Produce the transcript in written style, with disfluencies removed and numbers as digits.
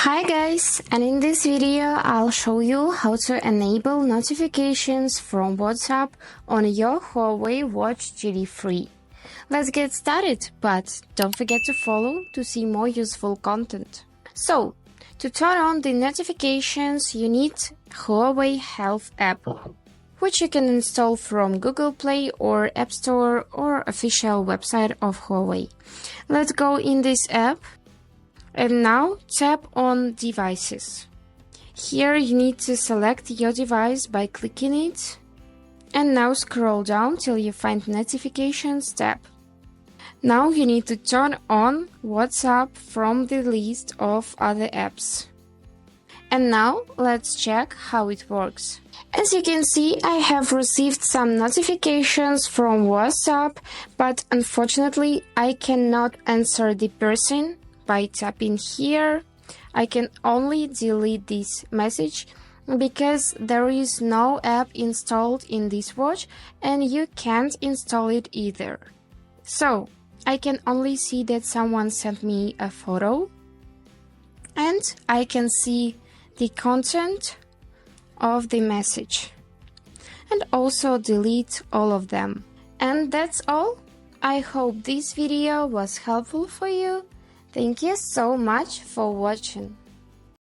Hi guys, and in this video I'll show you how to enable notifications from WhatsApp on your Huawei Watch GT3. Let's get started, but don't forget to follow to see more useful content. So, to turn on the notifications you need Huawei Health app, which you can install from Google Play or App Store or official website of Huawei. Let's go in this app. And now tap on Devices. Here you need to select your device by clicking it. And now scroll down till you find Notifications tab. Now you need to turn on WhatsApp from the list of other apps. And now let's check how it works. As you can see, I have received some notifications from WhatsApp, but unfortunately I cannot answer the person. By tapping here, I can only delete this message because there is no app installed in this watch and you can't install it either. So, I can only see that someone sent me a photo and I can see the content of the message and also delete all of them. And that's all. I hope this video was helpful for you. Thank you so much for watching.